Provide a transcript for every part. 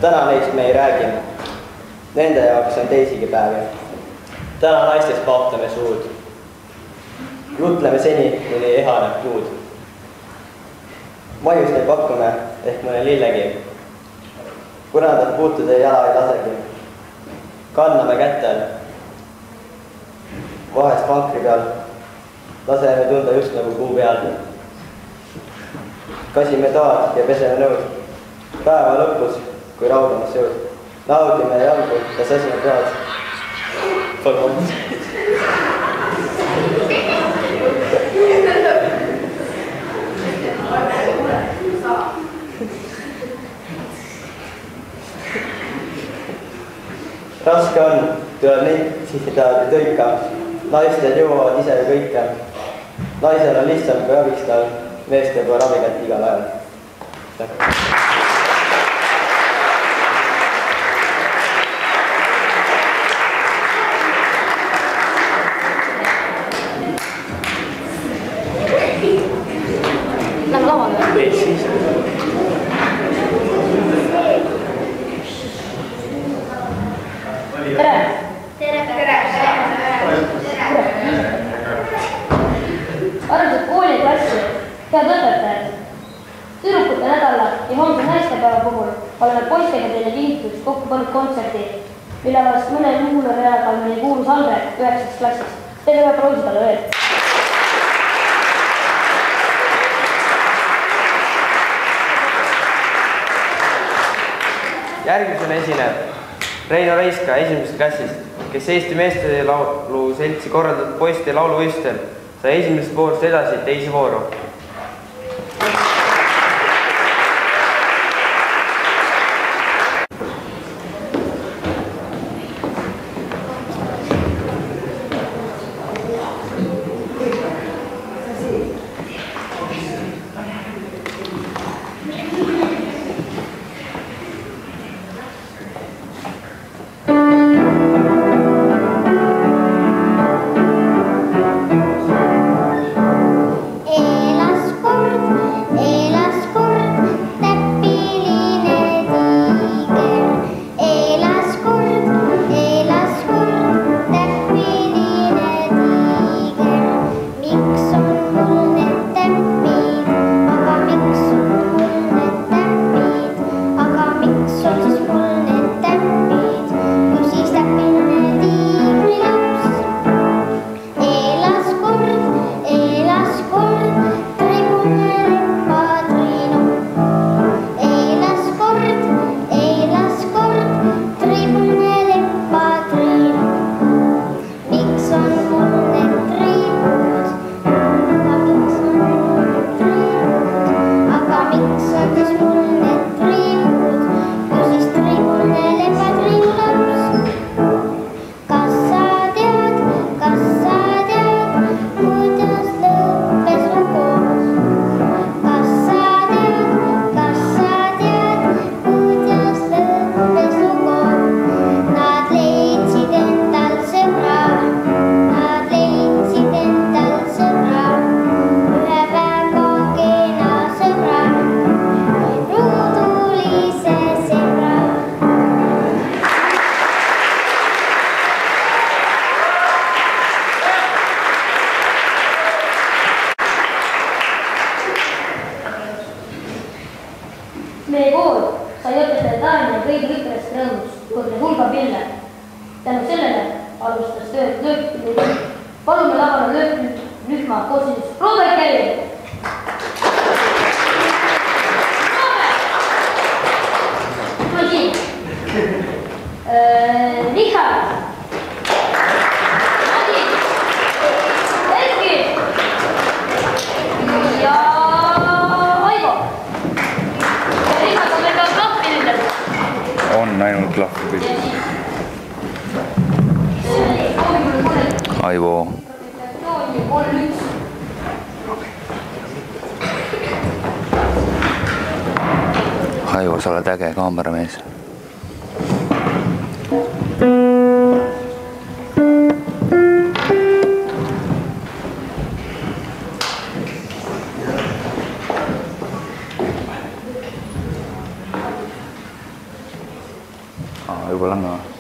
täna neist me ei räägi. Nende jaoks on teisigi päevi. Täna naistest pahtame suud. Jutleme seni, kuni ehaneb kuud. Majust ei pakume ehk mõne lillegi. Kurandat puutude jala ei lasegi. Kanname kätel. Vahest vankri peal. Laseme tunda just nagu kuu peal. Kasime toad ja peseme nõud. Päeva lõpus, kui raudamas jõud. Naudime jalgu ja sasime pead. Palun. Raske on, tuleb neid sihida tõika. Naistel jõuavad ise ju kõike. Naisel on lihtsam kui abistal. Meestel pole ravikätt igal ajal. Lähme lavale. Tere! Tere! Armsad kooliklassid, head õpetajad! Tüdrukute nädala ja homse naistepäeva puhul oleme poistega teile kingituseks kokku pannud kontserti, mille vast mõne luule reaga on meie kuulus Andre 9. klassist. Teile peab roosi talle veel. Järgmisena esineb Reino Reiska 1. klassist, kes Eesti meeste laulu seltsi korraldatud poiste lauluvõistlustel sai esimesest voorust edasi teise vooru. Meie kool sai õpetajad Taani ja kõigi õpilast rõõmus, kui hulga pille. Tänu sellele alustas tööd lööpilühma. Palume lavale lööpilühma koosnikus Robert Kelly. Tule siin. Richard. Adi. Erki. Ja Aivo. Richard on meil ka klappi nüüd. On ainult klappi kõik. Aivo. Aivo, sa oled äge kaameramees. võib-olla on.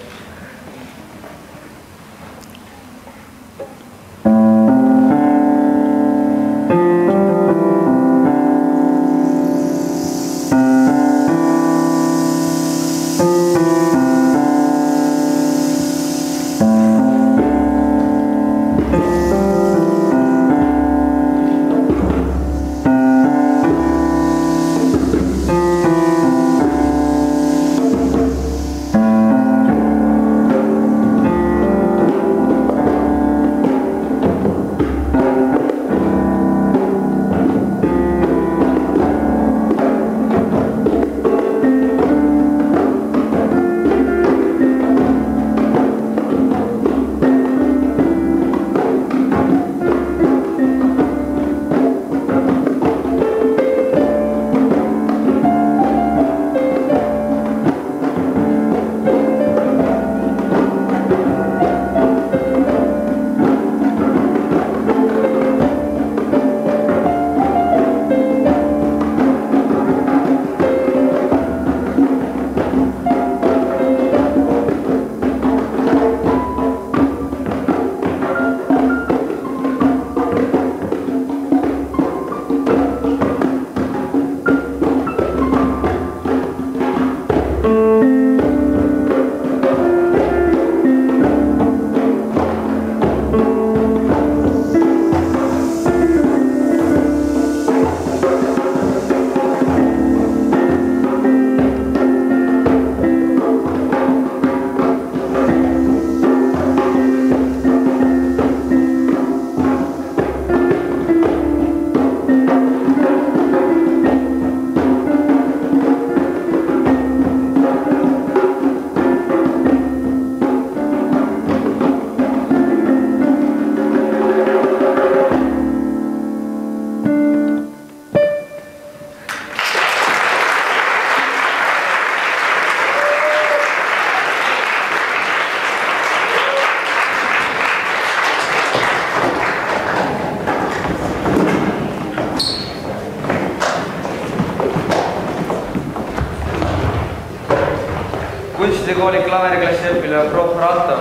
kunstikooli klaveriklassi õpilane proua Rato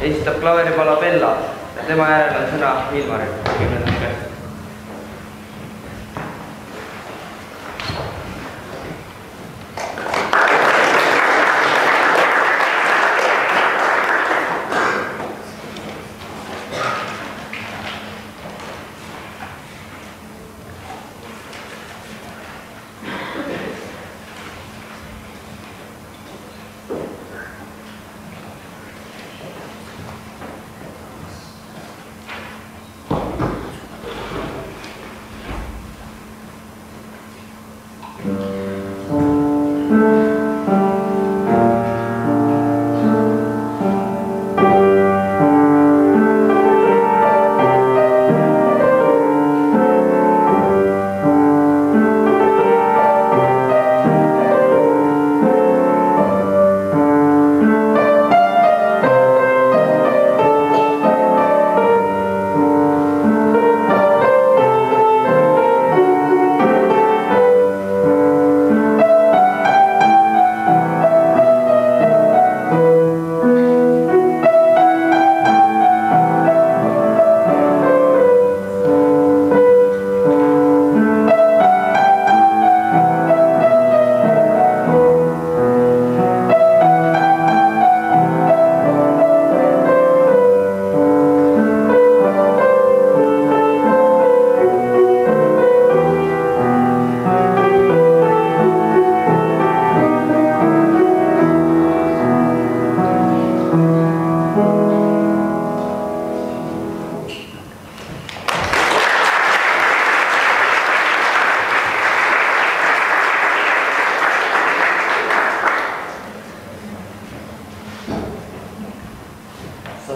esitab klaveripala Bella ja tema järel on sõna Ilmaril 10. klassi.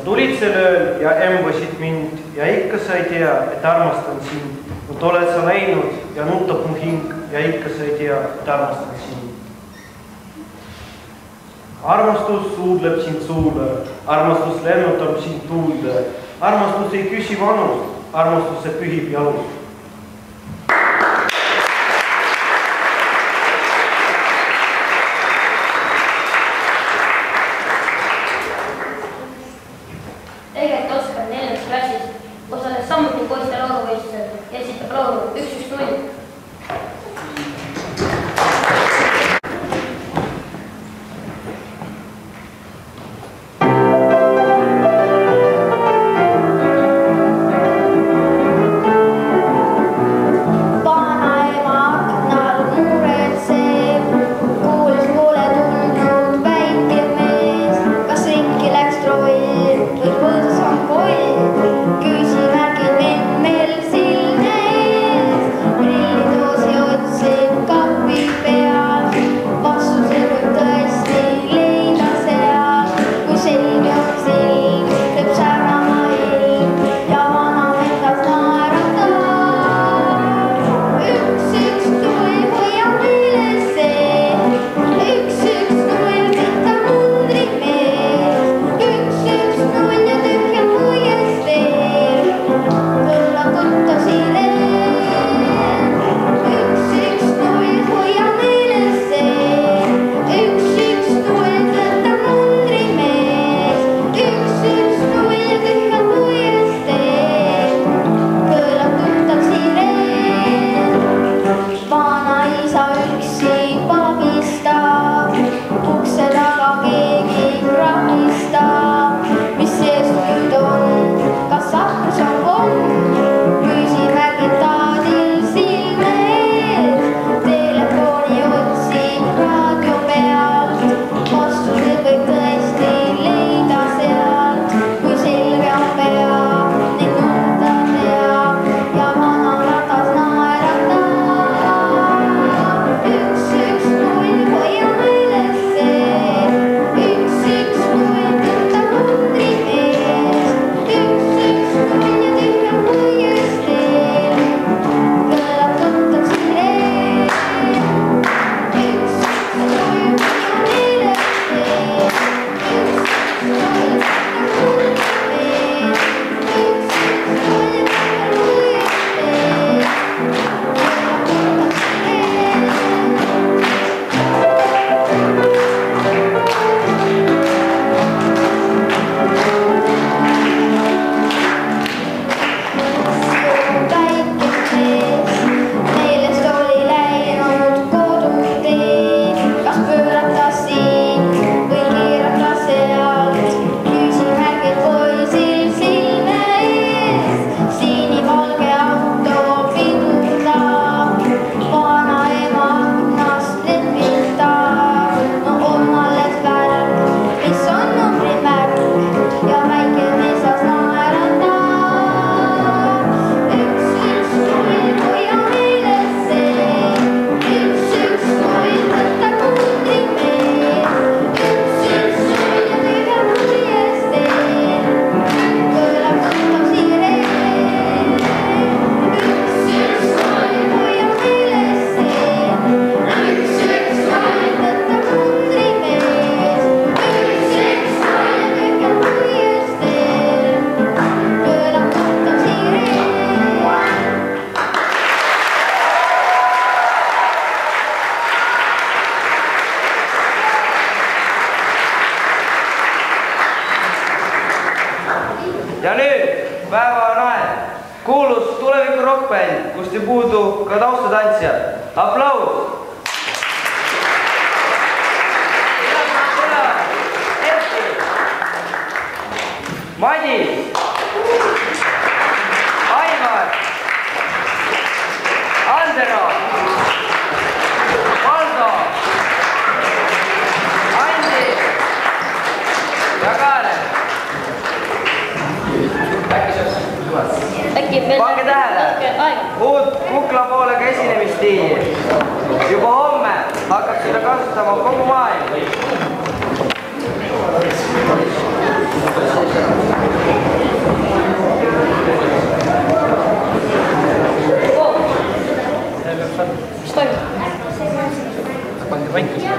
Tulid sel ööl ja embasid mind ja ikka sa ei tea, et armastan sind. Nüüd oled sa läinud ja nutab mu hing ja ikka sa ei tea, et armastan sind. Armastus suudleb sind suule, armastus lennutab sind tuulde. Armastus ei küsi vanust, armastus see pühib jalust. tuleviku rokkbänd, kust ei puudu ka taustatantsijad. Aplaus! Madis, Aivar, Andero, Valdo, Andi ja Kaarel. Pange tähele, uut kuklapoolega esinemisstiili. Juba homme hakkab seda kasutama kogu maailm. Mis toimub? Pandi vanki seda.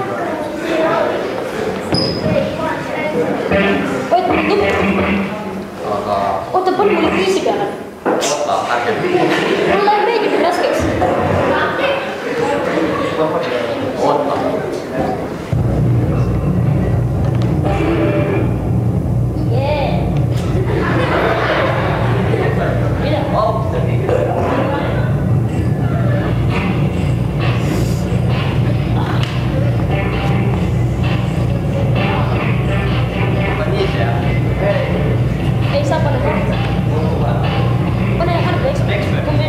Oota, pane mulle kriisi peale. Mul läheb veidi raskeks. Ei saa panna. Pane harva ekstra.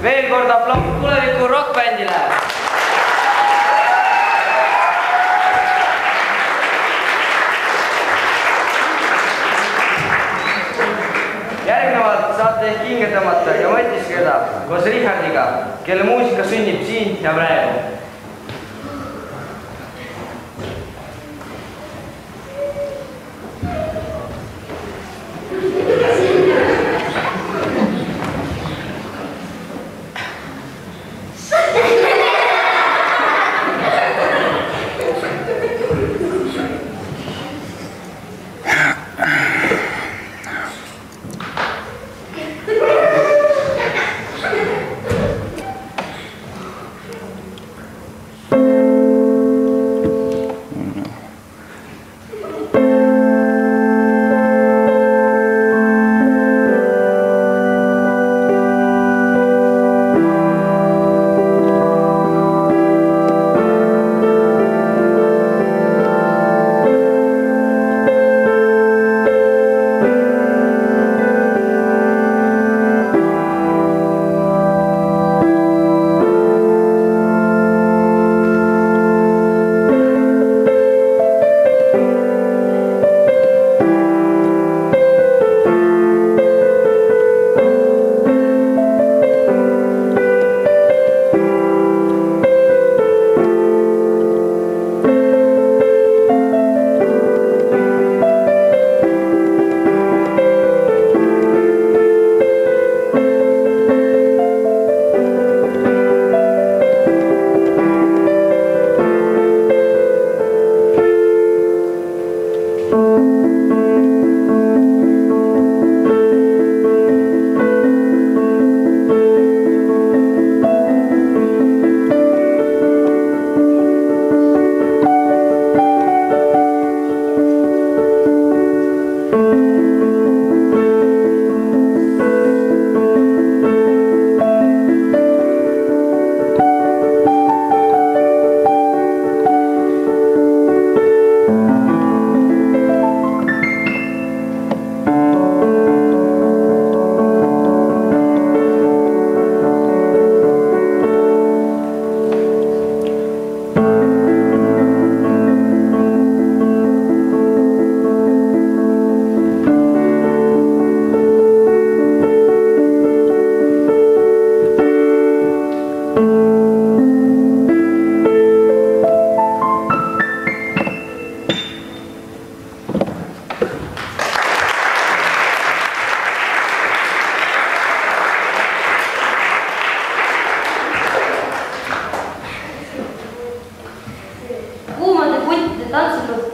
Veel kord aplaus tuleviku rockbändile. Järgnevalt saate ehk hinge tõmmata ja mõtiskleda koos Richardiga, kelle muusika sünnib siin ja praegu.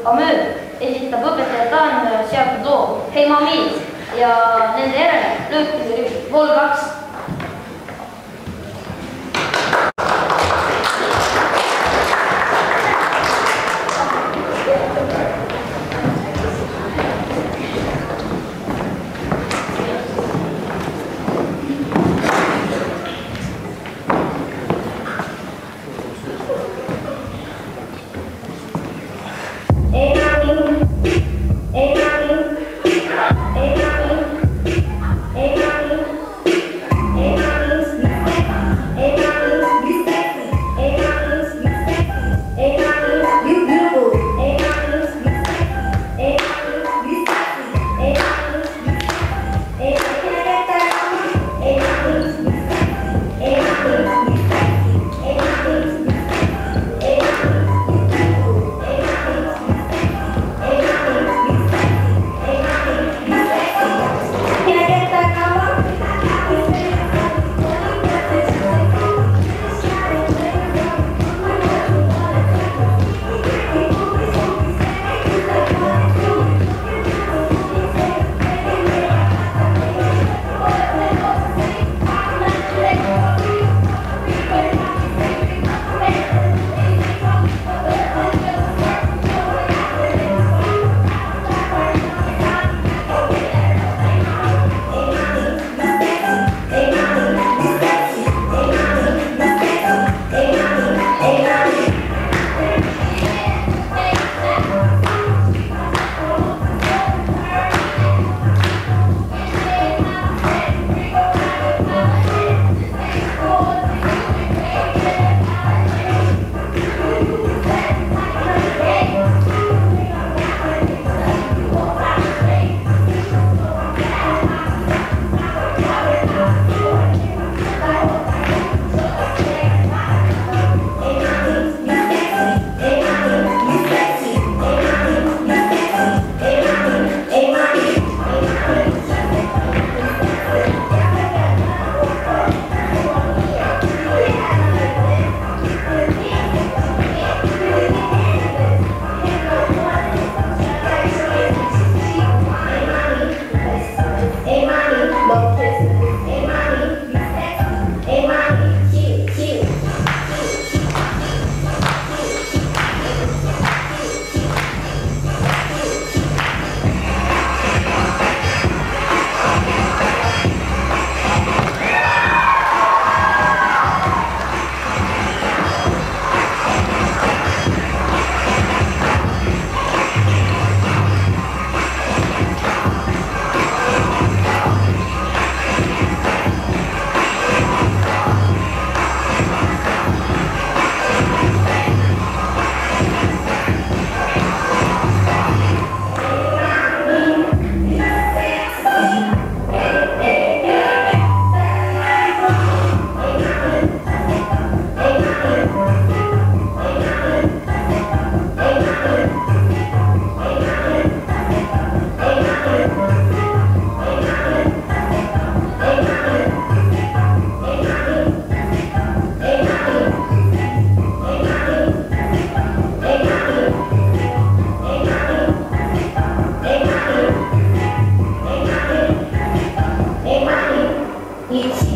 Amöö esitab õpetaja Taanile seatud loo Hei Mamiid ja nende järele löökide Vol 2. Itsi.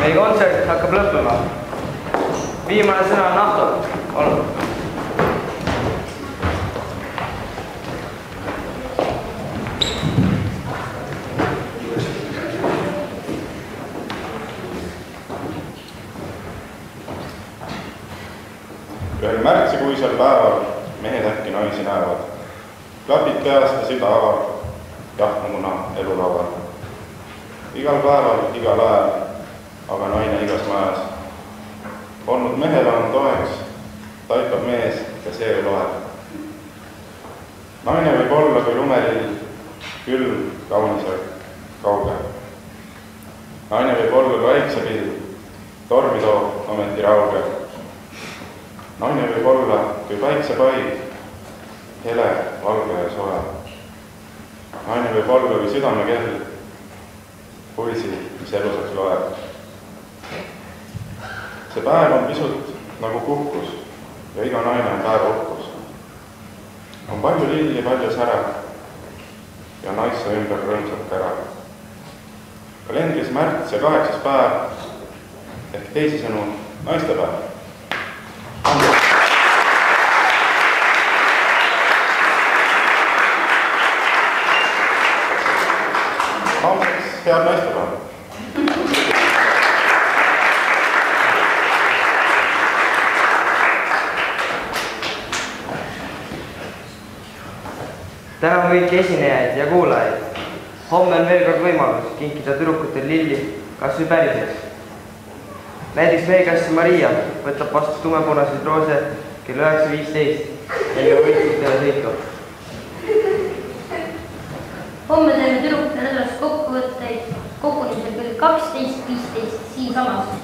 Meie kontsert hakkab lõppema. Viimane sõna on Nahto. Palun. Ühel märtsikuisel päeval mehed äkki naisi näevad. Klapid peast ja süda avar, jahmuna elulaual. Igal päeval, igal ajal, aga naine igas majas. Olnud mehel on toeks, taipab mees ja see loeb. Naine võib olla kui lumelill, külm, kaunis või kauge. Naine võib olla kui väiksepill, tormi toob ometi rauge. Naine võib olla kui päiksepaid, hele, valge ja soe. Naine võib olla kui südamekell, puisi, mis elusaks loeb. See päev on pisut nagu puhkus ja iga naine on päeva uhkus. On palju lilli, palju sära ja naisse ümber rõõmsalt kära. Kalendris märts ja 8. päev ehk teisisõnu naistepäev. Head naistepäeva! Tänan kõiki esinejaid ja kuulajaid. homme on veel kord võimalus kinkida tüdrukutele lilli kas või päriseks. Näiteks meie klassi Maria võtab vastu tumepunaseid roose kell 9.15 ja võistlustele sõitu. Homme teeme tüdrukute nädalast kokkuvõtteid kogunemisel kell 12.15 siinsamas.